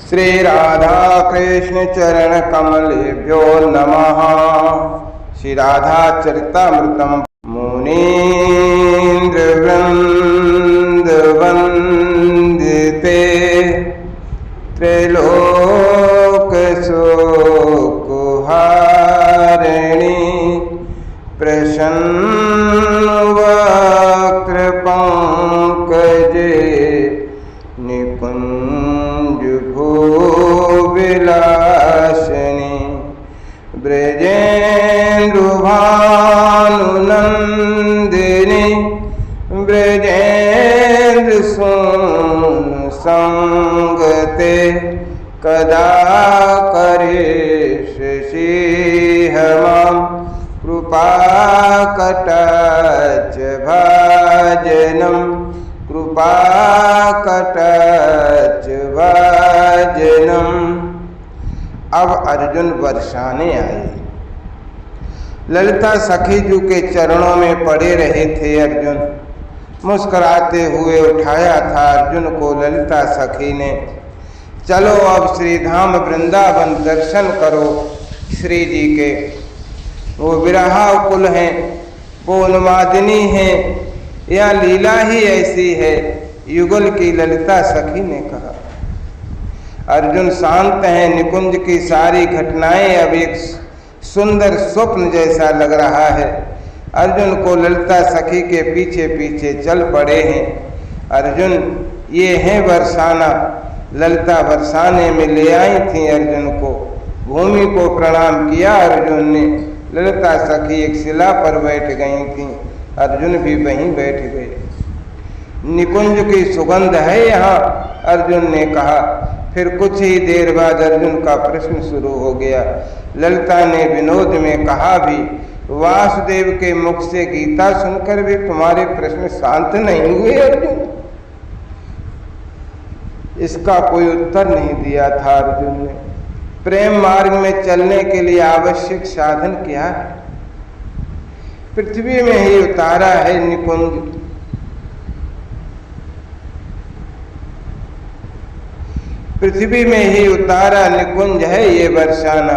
श्री राधा कृष्ण चरण कमलेभ्यो नमः। श्री राधा चरितामृतम मुनीन्द्र वृंद वंदिते त्रैलोक शोकहारिणी प्रसन्न वक्र पंकजे निकुंज भूविलासिनी ब्रजेन्द्रुभानुनंदिनी ब्रजेन्द्र सोन संगते कदा करिष्यसि मां कृपा कटाक्ष भाजनम कृपा कटाक्ष भाजनम। अब अर्जुन बरसाने आए। ललिता सखी जी के चरणों में पड़े रहे थे। अर्जुन मुस्कुराते हुए उठाया था अर्जुन को ललिता सखी ने। चलो अब श्री धाम वृंदावन दर्शन करो श्री जी के। वो विरहाकुल हैं, वो उन्मादिनी हैं, यह लीला ही ऐसी है, युगल की ललिता सखी ने कहा। अर्जुन शांत हैं। निकुंज की सारी घटनाएं अब एक सुंदर स्वप्न जैसा लग रहा है। अर्जुन को ललिता सखी के पीछे पीछे चल पड़े हैं। अर्जुन ये हैं बरसाना। ललिता बरसाने में ले आई थी अर्जुन को। भूमि को प्रणाम किया अर्जुन ने। ललिता सखी एक शिला पर बैठ गई थी। अर्जुन भी वहीं बैठ गए। निकुंज की सुगंध है यहाँ, अर्जुन ने कहा। फिर कुछ ही देर बाद अर्जुन का प्रश्न शुरू हो गया। ललिता ने विनोद में कहा भी, वासुदेव के मुख से गीता सुनकर भी तुम्हारे प्रश्न शांत नहीं हुए अर्जुन? इसका कोई उत्तर नहीं दिया था अर्जुन ने। प्रेम मार्ग में चलने के लिए आवश्यक साधन क्या है? पृथ्वी में ही उतारा है निकुंज। पृथ्वी में ही उतारा निकुंज है ये बरसाना।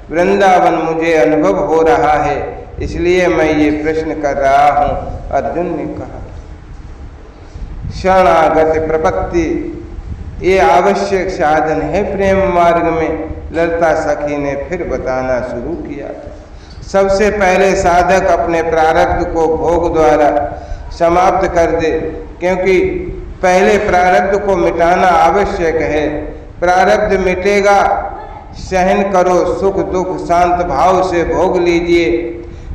वृंदावन मुझे अनुभव हो रहा है, इसलिए मैं ये प्रश्न कर रहा हूं, अर्जुन ने कहा। शरणागति प्रपत्ति ये आवश्यक साधन है प्रेम मार्ग में, ललिता सखी ने फिर बताना शुरू किया। सबसे पहले साधक अपने प्रारब्ध को भोग द्वारा समाप्त कर दे, क्योंकि पहले प्रारब्ध को मिटाना आवश्यक है। प्रारब्ध मिटेगा, सहन करो, सुख दुख शांत भाव से भोग लीजिए।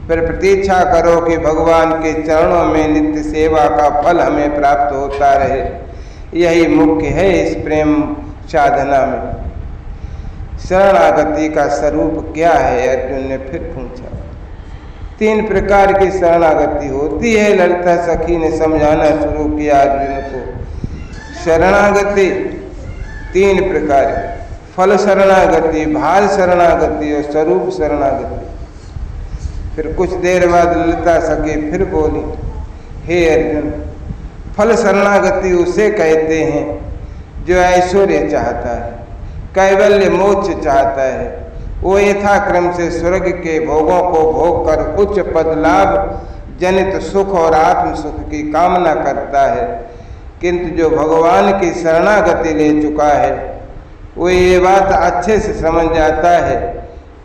फिर प्रतीक्षा करो कि भगवान के चरणों में नित्य सेवा का फल हमें प्राप्त होता रहे। यही मुख्य है इस प्रेम साधना में। शरणागति का स्वरूप क्या है? अर्जुन ने फिर पूछा। 3 प्रकार की शरणागति होती है, ललिता सखी ने समझाना शुरू किया अर्जुन को। शरणागति 3 प्रकार की, फल शरणागति, भाल शरणागति और स्वरूप शरणागति। फिर कुछ देर बाद ललिता सखी फिर बोली, हे अर्जुन, फल शरणागति उसे कहते हैं जो ऐश्वर्य चाहता है, कैवल्य मोक्ष चाहता है। वो यथाक्रम से स्वर्ग के भोगों को भोग कर उच्च पद लाभ जनित सुख और आत्म सुख की कामना करता है। किंतु जो भगवान की शरणागति ले चुका है वो ये बात अच्छे से समझ जाता है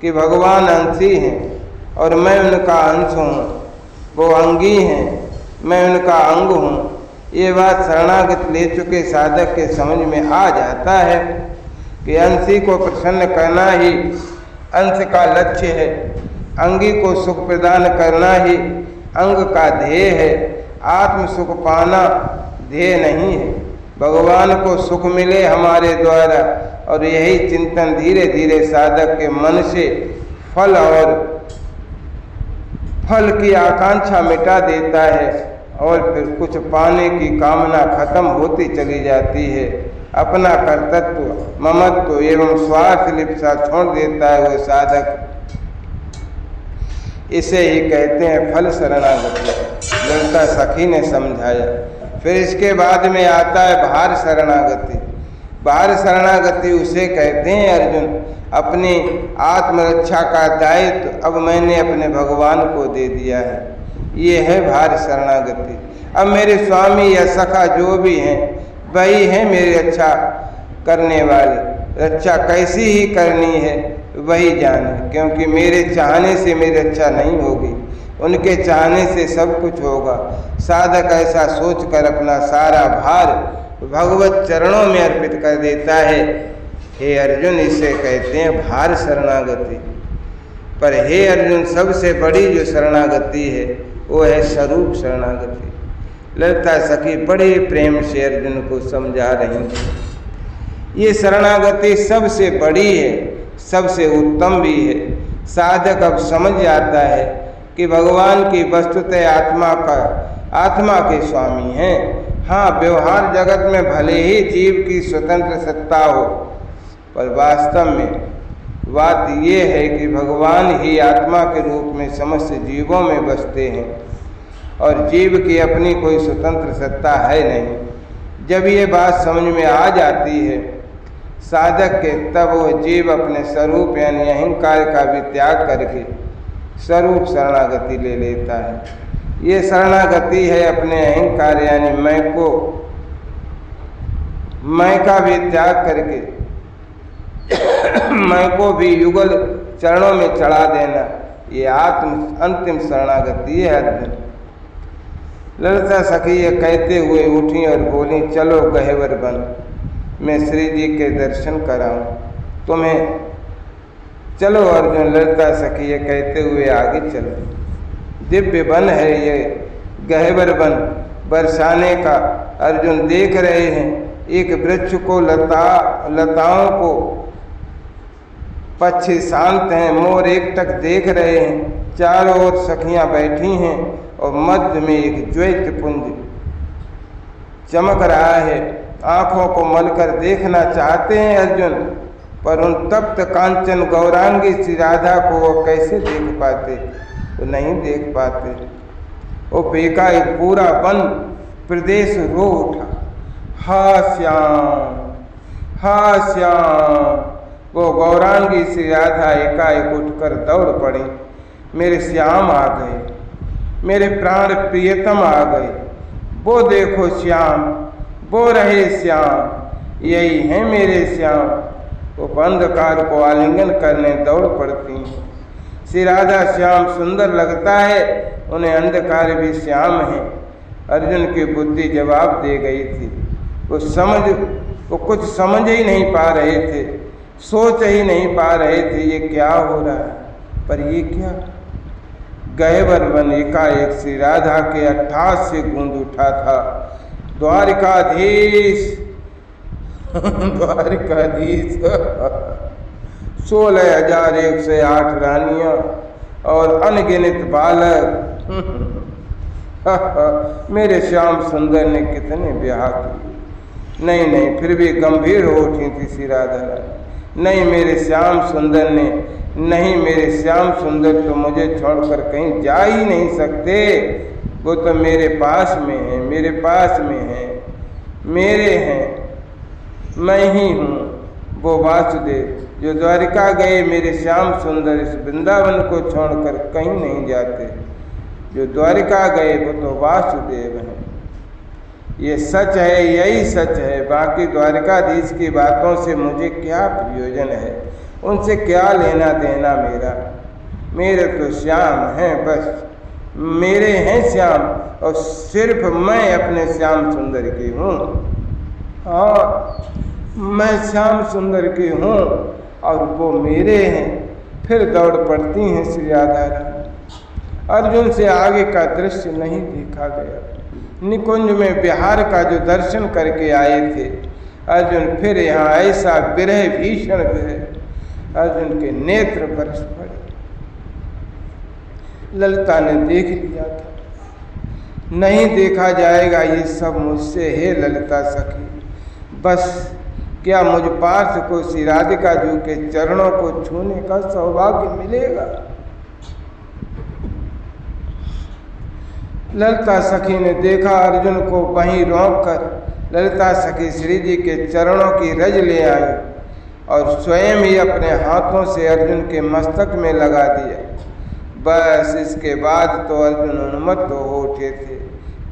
कि भगवान अंशी हैं और मैं उनका अंश हूँ। वो अंगी हैं, मैं उनका अंग हूँ। ये बात शरणागति ले चुके साधक के समझ में आ जाता है कि अंशी को प्रसन्न करना ही अंश का लक्ष्य है। अंगी को सुख प्रदान करना ही अंग का ध्येय है। आत्म सुख पाना ध्येय नहीं है। भगवान को सुख मिले हमारे द्वारा, और यही चिंतन धीरे धीरे साधक के मन से फल और फल की आकांक्षा मिटा देता है, और फिर कुछ पाने की कामना खत्म होती चली जाती है। अपना कर्तृत्व, ममत्व एवं स्वार्थ लिप्सा छोड़ देता है वो साधक। इसे ही कहते हैं फल शरणागति। ललिता सखी ने समझाया। फिर इसके बाद में आता है भार शरणागति। बाहर शरणागति उसे कहते हैं अर्जुन, अपनी आत्मरक्षा का दायित्व अब मैंने अपने भगवान को दे दिया है, ये है बाहर शरणागति। अब मेरे स्वामी या सखा जो भी हैं वही है मेरी रक्षा करने वाले। रक्षा कैसी ही करनी है वही जाने, क्योंकि मेरे चाहने से मेरी रक्षा नहीं होगी, उनके चाहने से सब कुछ होगा। साधक ऐसा सोचकर अपना सारा भार भगवत चरणों में अर्पित कर देता है। हे अर्जुन, इसे कहते हैं भार शरणागति। पर हे अर्जुन, सबसे बड़ी जो शरणागति है वो है स्वरूप शरणागति। ललिता सखी बड़े प्रेम से अर्जुन को समझा रही थी। ये शरणागति सबसे बड़ी है, सबसे उत्तम भी है। साधक अब समझ जाता है कि भगवान की वस्तुतः आत्मा के स्वामी हैं। हाँ, व्यवहार जगत में भले ही जीव की स्वतंत्र सत्ता हो, पर वास्तव में बात ये है कि भगवान ही आत्मा के रूप में समस्त जीवों में बसते हैं और जीव की अपनी कोई स्वतंत्र सत्ता है नहीं। जब ये बात समझ में आ जाती है साधक के, तब वह जीव अपने स्वरूप यानी अहंकार का भी त्याग करके स्वरूप शरणागति ले लेता है। ये शरणागति है अपने अहंकार यानी मैं का भी त्याग करके मैं को भी युगल चरणों में चढ़ा देना, ये अंतिम शरणागति है अर्जुन। ललिता सखी ये कहते हुए उठी और बोली, चलो गहेवर बन, मैं श्री जी के दर्शन कराऊं तुम्हें। चलो अर्जुन, ललिता सखी ये कहते हुए आगे चलो। दिव्य वन है ये गहेवर वन, बरसाने का। अर्जुन देख रहे हैं एक वृक्ष को, लताओं को, पक्षी शांत हैं, मोर एकटक देख रहे हैं। चारों ओर सखियां बैठी हैं और मध्य में एक ज्योति पुंज चमक रहा है। आंखों को मलकर देखना चाहते हैं अर्जुन, पर उन तप्त कांचन गौरांगी श्री राधा को वो कैसे देख पाते, वो नहीं देख पाते। वो बेका एक पूरा वन प्रदेश रो उठा, हा श्याम, हा श्याम। वो गौरांगी श्री राधा एकाएक उठकर दौड़ पड़ी। मेरे श्याम आ गए, मेरे प्राण प्रियतम आ गए। वो देखो श्याम, वो रहे श्याम, यही है मेरे श्याम। वो अंधकार को आलिंगन करने दौड़ पड़ती हैं। श्री राधा श्याम सुंदर लगता है, उन्हें अंधकार भी श्याम है। अर्जुन की बुद्धि जवाब दे गई थी। वो कुछ समझ ही नहीं पा रहे थे, सोच ही नहीं पा रहे थे ये क्या हो रहा है। पर ये क्या, गहेवर वन एकाएक श्री राधा के अट्ठास से गूंज उठा था। द्वारिकाधीश 16,108 रानियां और अनगिनत बालक। मेरे श्याम सुंदर ने कितने ब्याह किए। नहीं, फिर भी गंभीर हो उठी थी श्री राधा। नहीं, मेरे श्याम सुंदर ने, नहीं, मेरे श्याम सुंदर तो मुझे छोड़कर कहीं जा ही नहीं सकते। वो तो मेरे पास में है, मेरे पास में है, मेरे हैं, मैं ही हूँ। वो वासुदेव जो द्वारिका गए, मेरे श्याम सुंदर इस वृंदावन को छोड़कर कहीं नहीं जाते। जो द्वारिका गए वो तो वासुदेव हैं। ये सच है, यही सच है। बाकी द्वारिकाधीश की बातों से मुझे क्या प्रयोजन है, उनसे क्या लेना देना मेरा। मेरे तो श्याम हैं, बस मेरे हैं श्याम, और सिर्फ मैं अपने श्याम सुंदर की हूँ। हाँ, मैं श्याम सुंदर की हूँ और वो मेरे हैं। फिर दौड़ पड़ती हैं श्री राधा। अर्जुन से आगे का दृश्य नहीं देखा गया। निकुंज में बिहार का जो दर्शन करके आए थे अर्जुन, फिर यहाँ ऐसा विरह, भीषण विरह, अर्जुन के नेत्र बरस पड़े। ललिता ने देख लिया था, नहीं देखा जाएगा ये सब मुझसे। हे ललिता सखी, बस क्या मुझ पार्थ को श्री राधिका जी के चरणों को छूने का सौभाग्य मिलेगा? ललिता सखी ने देखा अर्जुन को वहीं रोक कर ललिता सखी श्री जी के चरणों की रज ले आई और स्वयं ही अपने हाथों से अर्जुन के मस्तक में लगा दिया। बस इसके बाद तो अर्जुन उन्मत्त तो हो उठे थे,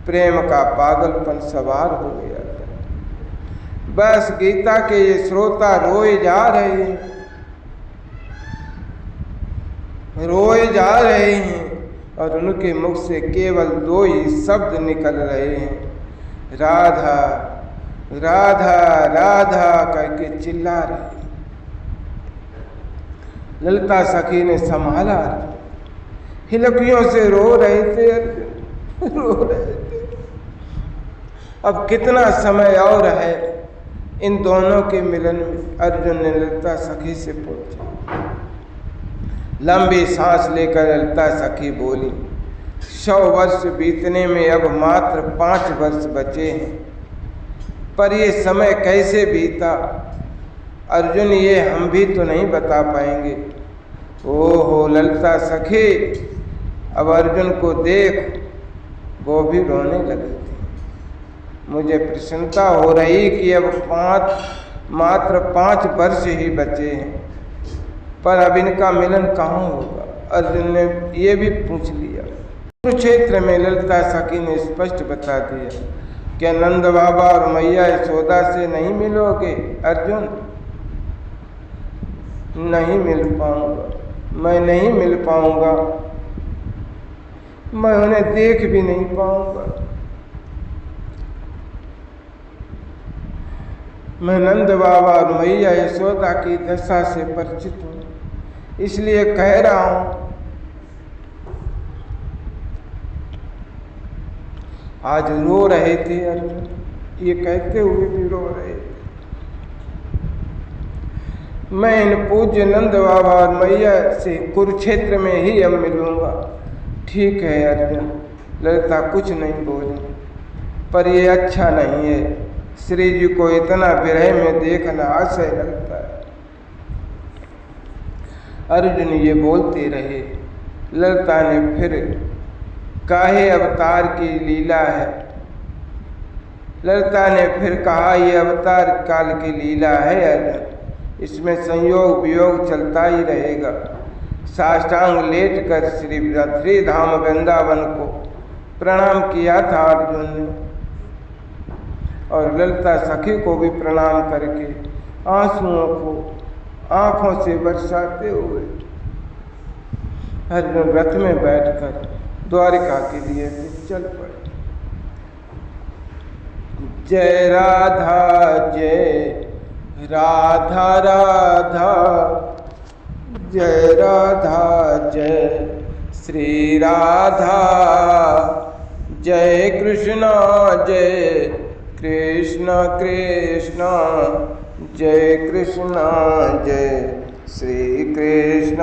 प्रेम का पागलपन सवार हो गया था। बस गीता के ये श्रोता रोए जा रहे हैं, रोए जा रहे हैं और उनके मुख से केवल दो ही शब्द निकल रहे हैं, राधा राधा राधा करके चिल्ला रहे हैं। ललिता सखी ने संभाला, हिलकियों से रो रहे थे, रो रहे थे। अब कितना समय और है इन दोनों के मिलन में? अर्जुन ने ललिता सखी से पूछा। लंबी सांस लेकर ललिता सखी बोली, 100 वर्ष बीतने में अब मात्र 5 वर्ष बचे हैं, पर ये समय कैसे बीता अर्जुन, ये हम भी तो नहीं बता पाएंगे। ओहो ललिता सखी, अब अर्जुन को देख, वो भी रोने लगी थी। मुझे प्रसन्नता हो रही कि अब मात्र 5 वर्ष ही बचे हैं, पर अब इनका मिलन कहाँ होगा? अर्जुन ने ये भी पूछ लिया। कुरुक्षेत्र में ललिता सखी ने स्पष्ट बता दिया, क्या नंद बाबा और मैया यशोदा से नहीं मिलोगे अर्जुन? नहीं मिल पाऊंगा, मैं नहीं मिल पाऊंगा, मैं उन्हें देख भी नहीं पाऊंगा। मैं नंद बाबा और मैया यशोदा की दशा से परिचित हूँ, इसलिए कह रहा हूँ। आज रो रहे थे अर्जुन, ये कहते हुए भी रो रहे थे। मैं इन पूज्य नंद बाबा और मैया से कुरुक्षेत्र में ही अब मिलूंगा। ठीक है अर्जुन, ललिता कुछ नहीं बोली, पर ये अच्छा नहीं है, श्री जी को इतना विरह में देखना असह्य लगता है। अर्जुन ये बोलते रहे। ललिता ने फिर काहे अवतार की लीला है, ललिता ने फिर कहा, ये अवतार काल की लीला है अर्जुन, इसमें संयोग वियोग चलता ही रहेगा। साष्टांग लेट कर श्री धाम वृंदावन को प्रणाम किया था अर्जुन ने, और ललिता सखी को भी प्रणाम करके आंसुओं को आंखों से बरसाते हुए अर्जुन रथ में बैठकर द्वारिका के लिए चल पड़े। जय राधा जय राधा राधा, जय राधा जय श्री राधा, जय कृष्ण कृष्ण जय कृष्ण जय श्री कृष्ण।